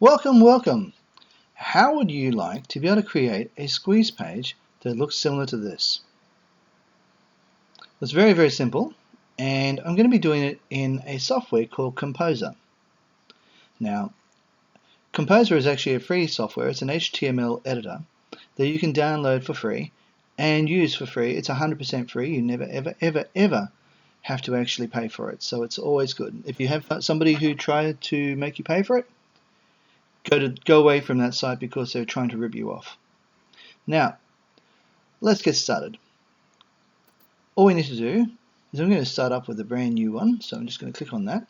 Welcome, welcome. How would you like to be able to create a squeeze page that looks similar to this? It's very, very simple, and I'm going to be doing it in a software called Composer. Now, Composer is actually a free software. It's an HTML editor that you can download for free and use for free. It's 100% free. You never, ever, ever, ever have to actually pay for it, so it's always good. If you have somebody who tried to make you pay for it, go away from that site because they're trying to rip you off. Now, let's get started. All we need to do is I'm going to start up with a brand new one, so I'm just going to click on that.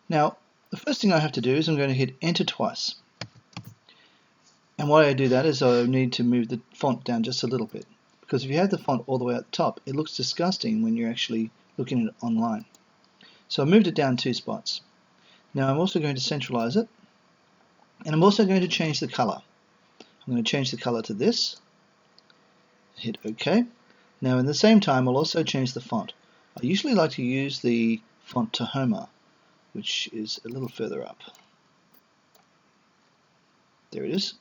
Now, the first thing I have to do is I'm going to hit enter twice. And why I do that is I need to move the font down just a little bit, because if you have the font all the way at the top, it looks disgusting when you're actually looking at it online. So I moved it down 2 spots. Now I'm also going to centralize it, and I'm also going to change the color. I'm going to change the color to this, hit OK. Now in the same time I'll also change the font. I usually like to use the font Tahoma, which is a little further up. There it is.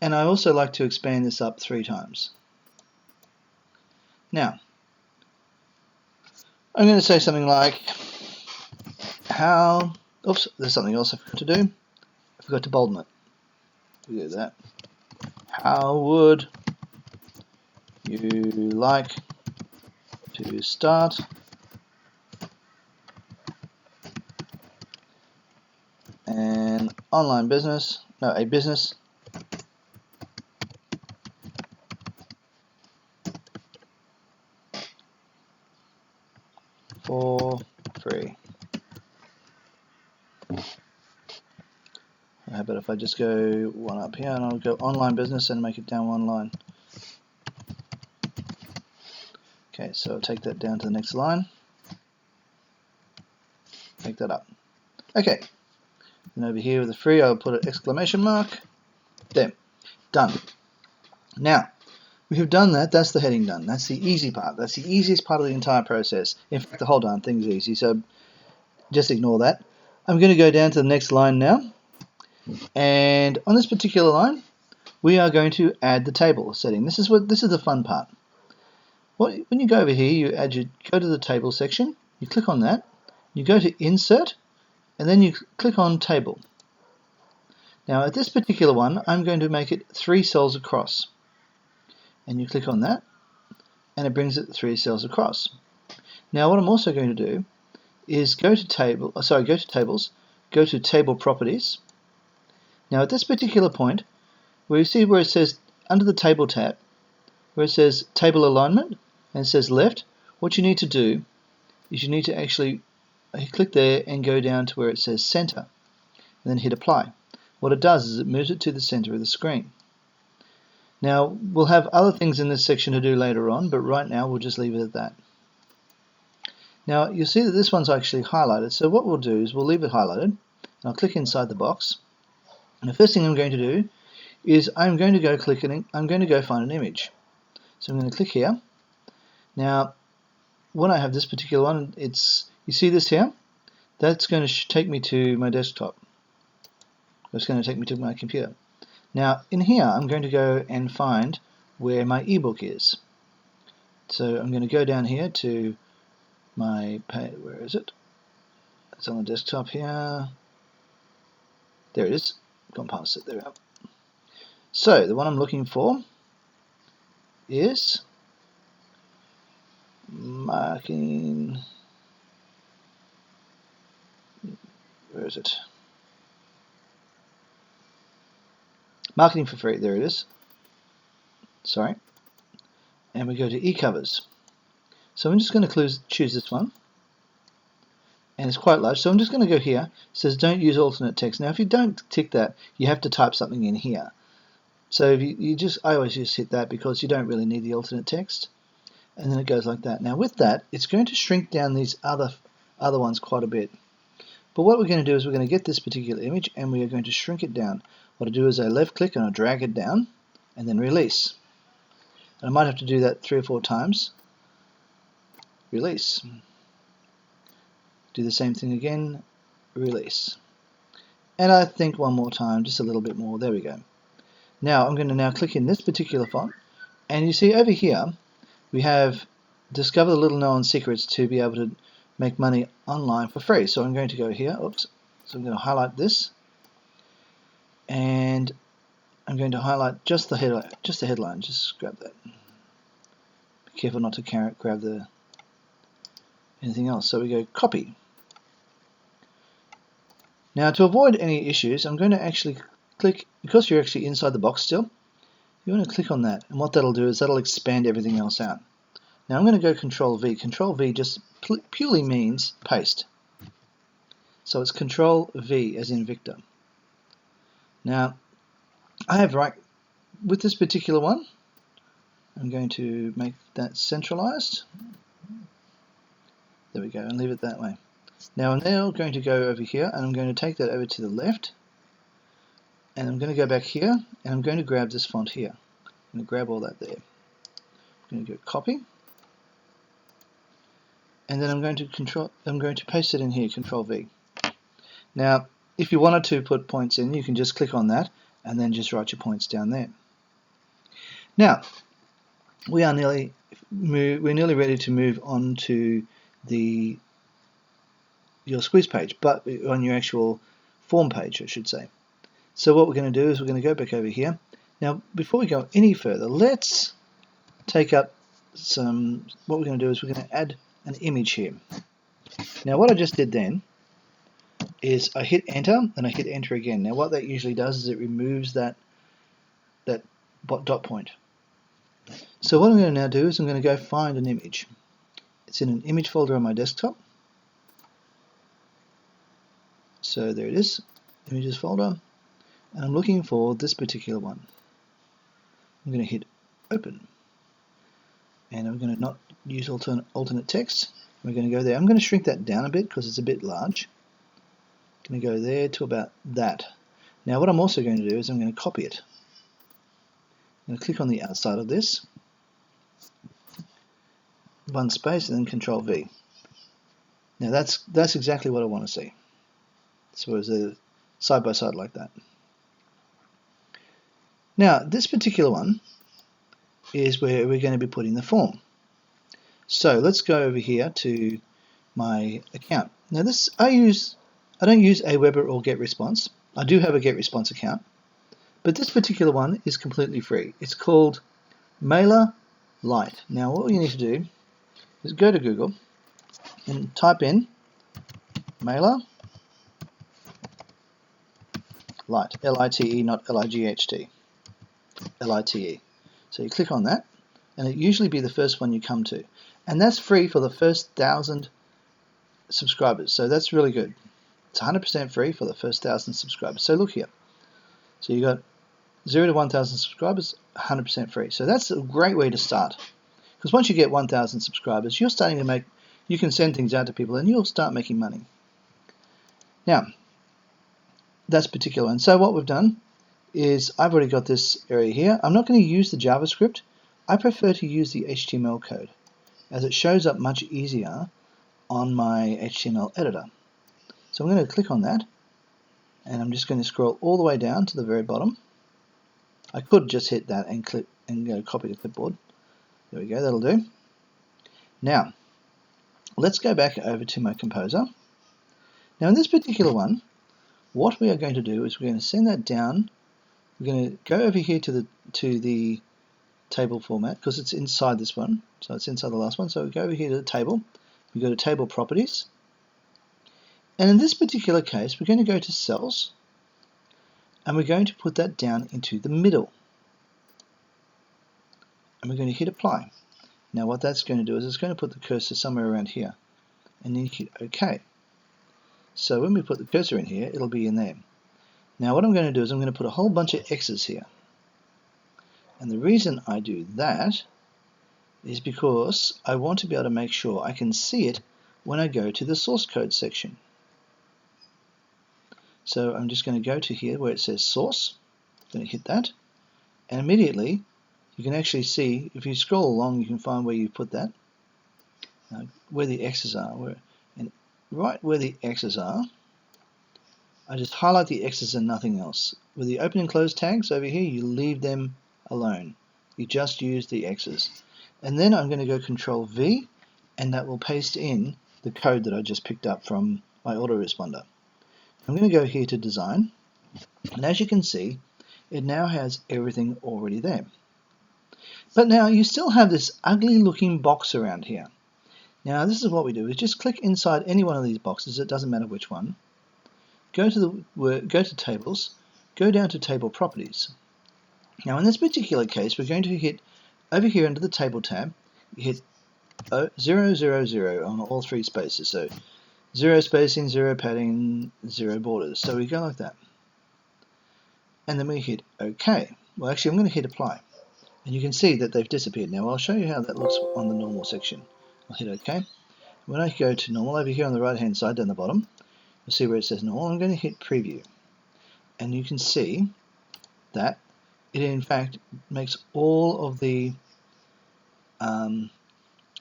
And I also like to expand this up 3 times. Now, I'm going to say something like, oops, there's something else I forgot to do. I forgot to bolden it. We do that. How would you like to start an online business? No, a business for free. How about if I just go one up here and I'll go online business and make it down 1 line. Okay, so I'll take that down to the next line. Make that up. Okay, and over here with the free I'll put an exclamation mark. There, done. Now, we have done that. That's the heading done. That's the easy part. That's the easiest part of the entire process. In fact, the whole darn thing's easy, so just ignore that. I'm going to go down to the next line now. And on this particular line, we are going to add the table setting. This is the fun part. When you go over here, you go to the table section, you click on that, you go to insert, and then you click on table. Now at this particular one, I'm going to make it 3 cells across. And you click on that, and it brings it 3 cells across. Now what I'm also going to do is go to tables, go to table properties. Now at this particular point, where you see where it says under the table tab, where it says table alignment and it says left, what you need to do is you need to actually click there and go down to where it says center and then hit apply. What it does is it moves it to the center of the screen. Now we'll have other things in this section to do later on, but right now we'll just leave it at that. Now you'll see that this one's actually highlighted, so what we'll do is we'll leave it highlighted, and I'll click inside the box. And the first thing I'm going to do is I'm going to go find an image. So I'm going to click here. Now, when I have this particular one, you see this here? That's going to take me to my desktop. It's going to take me to my computer. Now, in here, I'm going to go and find where my ebook is. So I'm going to go down here to my page. Where is it? It's on the desktop here. There it is. Gone past it. There we go. So the one I'm looking for is marketing. Where is it? Marketing for free. There it is. Sorry. And we go to e-covers. So I'm just going to choose this one. And it's quite large, so I'm just going to go here. It says don't use alternate text. Now if you don't tick that, you have to type something in here. So if I always just hit that because you don't really need the alternate text. And then it goes like that. Now with that, it's going to shrink down these other ones quite a bit. But what we're going to do is we're going to get this particular image and we are going to shrink it down. What I do is I left click and I drag it down and then release. And I might have to do that 3 or 4 times. Release. Do the same thing again, release. And I think one more time, just a little bit more. There we go. Now I'm going to now click in this particular font, and you see over here we have discover the little known secrets to be able to make money online for free. So I'm going to go here. Oops. So I'm going to highlight this, and I'm going to highlight just the headline. Just grab that. Be careful not to grab anything else. So we go copy. Now to avoid any issues, I'm going to actually click, because you're actually inside the box still, you want to click on that, and what that'll do is that'll expand everything else out. Now I'm going to go Control V. Control V just purely means paste. So it's Control V as in Victor. Now I have with this particular one, I'm going to make that centralized. There we go, and leave it that way. Now I'm now going to go over here, and I'm going to take that over to the left, and I'm going to go back here, and I'm going to grab this font here. I'm going to grab all that there. I'm going to go copy, and then I'm going to paste it in here, Control V. Now, if you wanted to put points in, you can just click on that, and then just write your points down there. Now, we're nearly ready to move on to your squeeze page, but on your actual form page, I should say. So what we're going to do is we're going to go back over here. Now, before we go any further, let's take up what we're going to do is we're going to add an image here. Now, what I just did then is I hit enter, and I hit enter again. Now, what that usually does is it removes that dot point. So what I'm going to now do is I'm going to go find an image. It's in an image folder on my desktop. So there it is, images folder, and I'm looking for this particular one. I'm going to hit open, and I'm going to not use alternate text. We're going to go there. I'm going to shrink that down a bit because it's a bit large. I'm going to go there to about that. Now what I'm also going to do is I'm going to copy it. I'm going to click on the outside of this, one space, and then Control V. Now that's exactly what I want to see. So it's a side by side like that. Now this particular one is where we're going to be putting the form. So let's go over here to my account. Now I don't use Aweber or GetResponse. I do have a GetResponse account, but this particular one is completely free. It's called Mailer Lite. Now what you need to do is go to Google and type in Mailer Lite, L-I-T-E, not L-I-G-H-T, L-I-T-E. So you click on that, and it usually be the first one you come to. And that's free for the first 1,000 subscribers, so that's really good. It's 100% free for the first 1,000 subscribers. So look here. So you got 0 to 1,000 subscribers, 100% free. So that's a great way to start. Because once you get 1,000 subscribers, you're starting to you can send things out to people, and you'll start making money. Now, that's particular. And so what we've done is I've already got this area here. I'm not going to use the JavaScript. I prefer to use the HTML code, as it shows up much easier on my HTML editor. So I'm going to click on that, and I'm just going to scroll all the way down to the very bottom. I could just hit that and click and go copy to clipboard. There we go, that'll do. Now, let's go back over to my composer. Now in this particular one, what we are going to do is we're going to send that down. We're going to go over here to the table format, because it's inside this one, so it's inside the last one. So we go over here to the table, we go to table properties, and in this particular case we're going to go to cells, and we're going to put that down into the middle, and we're going to hit apply. Now what that's going to do is it's going to put the cursor somewhere around here, and then you hit OK. So when we put the cursor in here, it'll be in there. Now what I'm going to do is I'm going to put a whole bunch of X's here. And the reason I do that is because I want to be able to make sure I can see it when I go to the source code section. So I'm just going to go to here where it says source. I'm going to hit that, and immediately you can actually see, if you scroll along, you can find where you put that, where the X's are. And right where the X's are, I just highlight the X's and nothing else. With the open and close tags over here, you leave them alone. You just use the X's. And then I'm going to go Control V, and that will paste in the code that I just picked up from my autoresponder. I'm going to go here to Design, and as you can see, it now has everything already there. But now you still have this ugly looking box around here. Now this is what we do, is just click inside any one of these boxes, it doesn't matter which one. Go to Tables, go down to Table Properties. Now in this particular case, we're going to hit over here under the Table tab, hit 0, 0, 0 on all three spaces. So 0 spacing, 0 padding, 0 borders. So we go like that. And then we hit OK. Well, actually, I'm going to hit Apply. And you can see that they've disappeared. Now I'll show you how that looks on the normal section. I'll hit OK. When I go to normal, over here on the right hand side down the bottom, you'll see where it says normal. I'm going to hit Preview. And you can see that it in fact makes all of the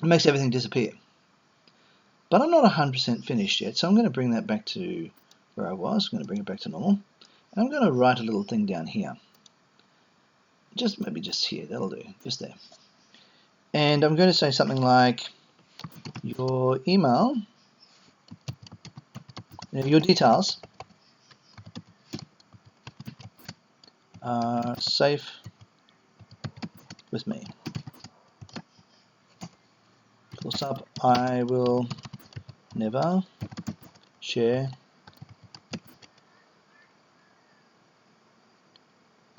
makes everything disappear. But I'm not 100% finished yet, so I'm going to bring that back to where I was. I'm going to bring it back to normal. And I'm going to write a little thing down here. Maybe just here, that'll do, just there. And I'm going to say something like, your email, your details are safe with me. Full stop, I will never share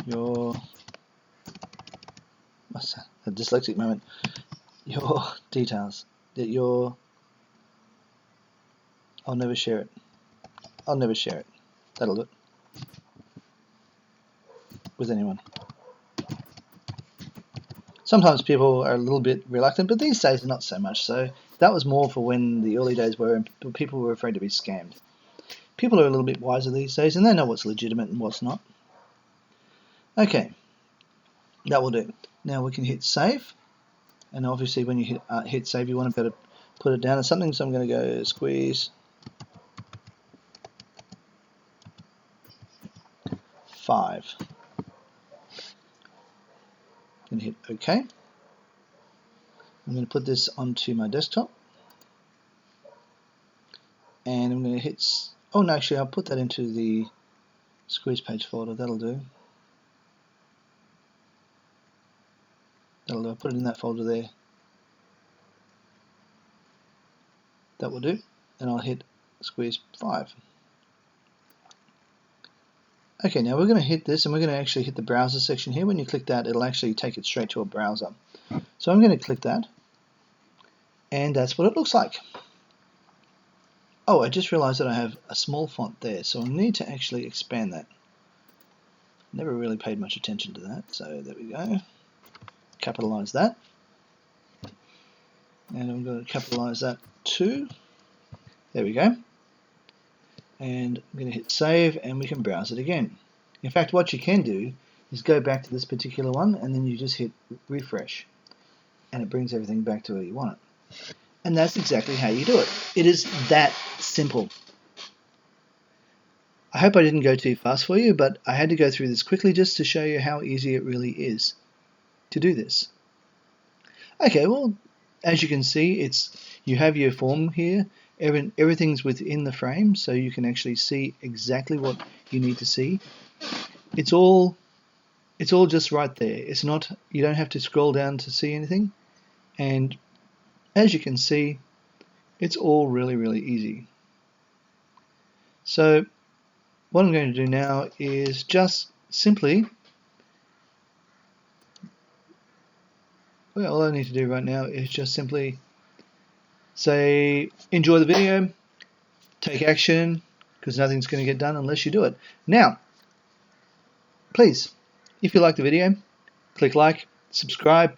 your, what's that? A dyslexic moment. Your details. I'll never share it. I'll never share it. That'll do it. With anyone. Sometimes people are a little bit reluctant, but these days not so much. So that was more for when the early days were and people were afraid to be scammed. People are a little bit wiser these days and they know what's legitimate and what's not. Okay, that will do. Now we can hit save, and obviously when you hit save you want to better put it down as something, so I'm going to go Squeeze 5. I'm going to hit OK. I'm going to put this onto my desktop, and I'm going to hit, oh no, actually I'll put that into the Squeezepage folder, that'll do. I'll put it in that folder there. That will do. And I'll hit Squeeze 5. Okay, now we're going to hit this and we're going to actually hit the browser section here. When you click that, it'll actually take it straight to a browser. So I'm going to click that. And that's what it looks like. Oh, I just realized that I have a small font there. So I need to actually expand that. Never really paid much attention to that. So there we go. Capitalize that, and I'm going to capitalize that too. There we go. And I'm going to hit save, and we can browse it again. In fact, what you can do is go back to this particular one, and then you just hit refresh, and it brings everything back to where you want it. And that's exactly how you do it. It is that simple. I hope I didn't go too fast for you, but I had to go through this quickly just to show you how easy it really is to do this. Okay, well, as you can see, you have your form here. Everything's within the frame, so you can actually see exactly what you need to see. It's all just right there. It's not, you don't have to scroll down to see anything. And as you can see, it's all really, really easy. So what I'm going to do now is just simply, well, all I need to do right now is just simply say, enjoy the video, take action, because nothing's going to get done unless you do it. Now, please, if you like the video, click like, subscribe,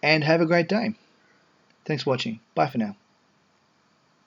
and have a great day. Thanks for watching. Bye for now.